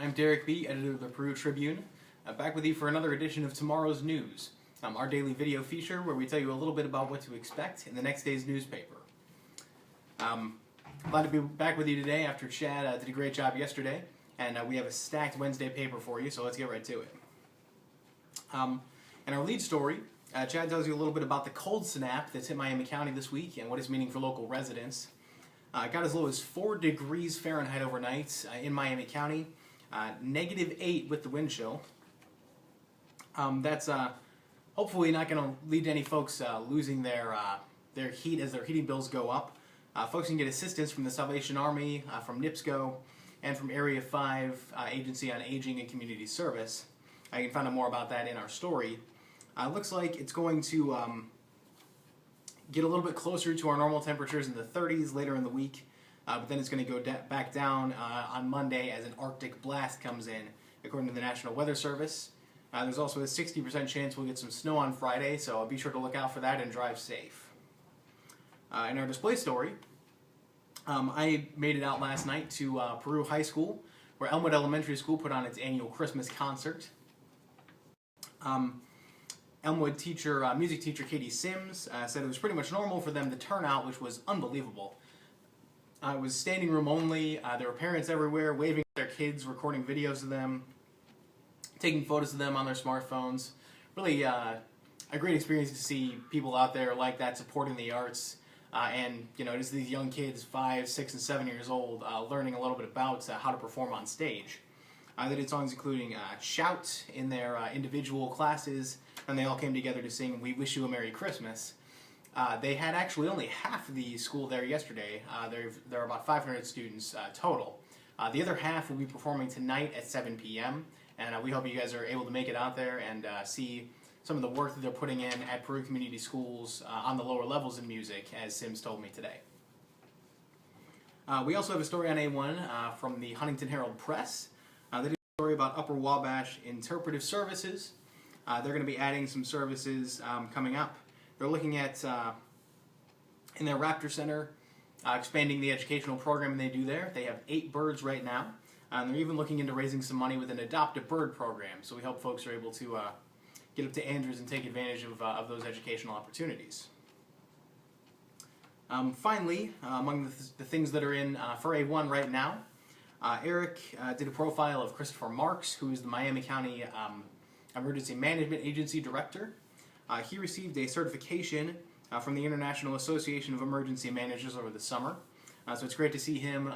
I'm Derek B., editor of the Tribune, back with you for another edition of Tomorrow's News, our daily video feature where we tell you a little bit about what to expect in the next day's newspaper. Glad to be back with you today after Chad did a great job yesterday, and we have a stacked Wednesday paper for you, so let's get right to it. In our lead story, Chad tells you a little bit about the cold snap that's hit Miami County this week and what it's meaning for local residents. It got as low as 4 degrees Fahrenheit overnight in Miami County, -8 with the wind chill. That's hopefully not going to lead to any folks losing their heat as their heating bills go up. Folks can get assistance from the Salvation Army, from NIPSCO, and from Area 5 Agency on Aging and Community Service. You can find out more about that in our story. It looks like it's going to get a little bit closer to our normal temperatures in the 30s later in the week, but then it's going to go back down on Monday as an Arctic blast comes in, according to the National Weather Service. There's also a 60% chance we'll get some snow on Friday, so be sure to look out for that and drive safe. In our display story, I made it out last night to Peru High School, where Elmwood Elementary School put on its annual Christmas concert. Elmwood music teacher Katie Sims said it was pretty much normal for them to turn out, which was unbelievable. It was standing room only. There were parents everywhere waving at their kids, recording videos of them, taking photos of them on their smartphones. Really a great experience to see people out there like that supporting the arts. And, you know, just these young kids, 5, 6, and 7 years old, learning a little bit about how to perform on stage. They did songs including Shout in their individual classes, and they all came together to sing We Wish You a Merry Christmas. They had actually only half of the school there yesterday. There are about 500 students total. The other half will be performing tonight at 7 p.m., and we hope you guys are able to make it out there and see some of the work that they're putting in at Peru Community Schools on the lower levels in music, as Sims told me today. We also have a story on A1 from the Huntington Herald Press. They did a story about Upper Wabash Interpretive Services. They're going to be adding some services coming up. They're looking at, in their Raptor Center, expanding the educational program they do there. They have 8 birds right now. And they're even looking into raising some money with an Adopt a Bird program. So we hope folks are able to get up to Andrews and take advantage of those educational opportunities. Finally, among the things that are in for A1 right now, Eric did a profile of Christopher Marks, who is the Miami County Emergency Management Agency Director. He received a certification from the International Association of Emergency Managers over the summer. So it's great to see him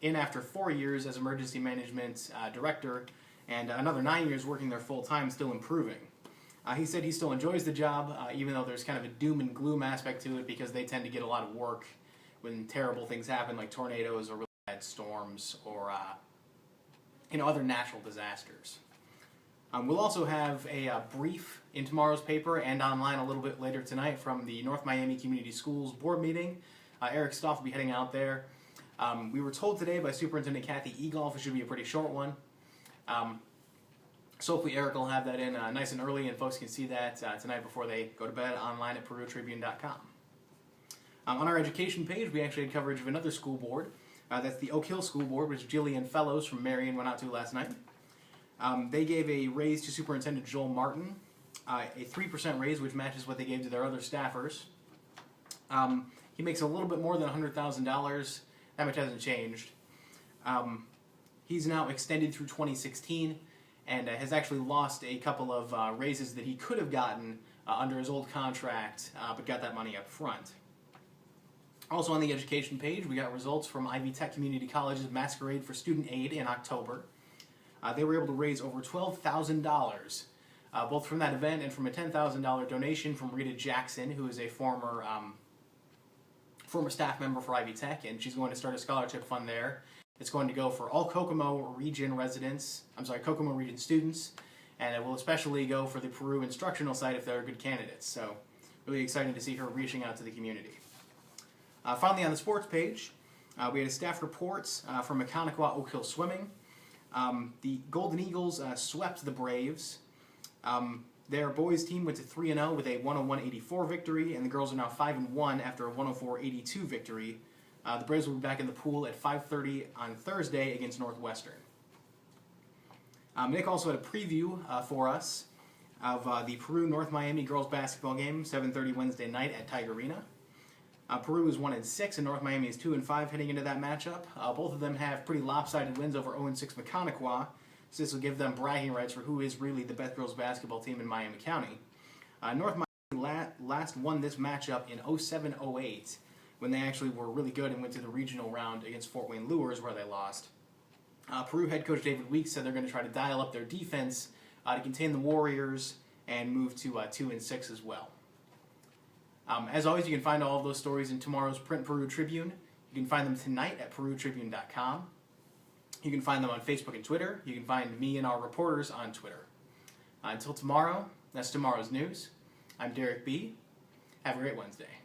in after 4 years as Emergency Management Director and another 9 years working there full-time, still improving. He said he still enjoys the job, even though there's kind of a doom and gloom aspect to it because they tend to get a lot of work when terrible things happen like tornadoes or really bad storms or other natural disasters. We'll also have a brief in tomorrow's paper and online a little bit later tonight from the North Miami Community Schools board meeting. Eric Stoff will be heading out there. We were told today by Superintendent Kathy Egolf it should be a pretty short one. So hopefully Eric will have that in nice and early and folks can see that tonight before they go to bed online at perutribune.com. On our education page, we actually had coverage of another school board. That's the Oak Hill School Board, which Jillian Fellows from Marion went out to last night. They gave a raise to Superintendent Joel Martin, a 3% raise, which matches what they gave to their other staffers. He makes a little bit more than $100,000. That much hasn't changed. He's now extended through 2016 and has actually lost a couple of raises that he could have gotten under his old contract, but got that money up front. Also on the education page, we got results from Ivy Tech Community College's Masquerade for Student Aid in October. They were able to raise over $12,000, both from that event and from a $10,000 donation from Rita Jackson, who is a former staff member for Ivy Tech, and she's going to start a scholarship fund there. It's going to go for all Kokomo Region Kokomo Region students, and it will especially go for the Peru instructional site if they're good candidates. So, really exciting to see her reaching out to the community. Finally, on the sports page, we had a staff report from Mechaniqua Oak Hill Swimming. The Golden Eagles swept the Braves. Their boys team went to 3-0 with a 101-84 victory, and the girls are now 5-1 after a 104-82 victory. The Braves will be back in the pool at 5:30 on Thursday against Northwestern. Nick also had a preview for us of the Peru North Miami girls basketball game, 7:30 Wednesday night at Tiger Arena. Peru is 1-6 and North Miami is 2-5 heading into that matchup. Both of them have pretty lopsided wins over 0-6 Mechaniqua, so this will give them bragging rights for who is really the best girls basketball team in Miami County. North Miami last won this matchup in 07-08 when they actually were really good and went to the regional round against Fort Wayne Lures where they lost. Peru head coach David Weeks said they're going to try to dial up their defense to contain the Warriors and move to 2-6 as well. As always, you can find all of those stories in tomorrow's print Peru Tribune. You can find them tonight at perutribune.com. You can find them on Facebook and Twitter. You can find me and our reporters on Twitter. Until tomorrow, that's tomorrow's news. I'm Derek B. Have a great Wednesday.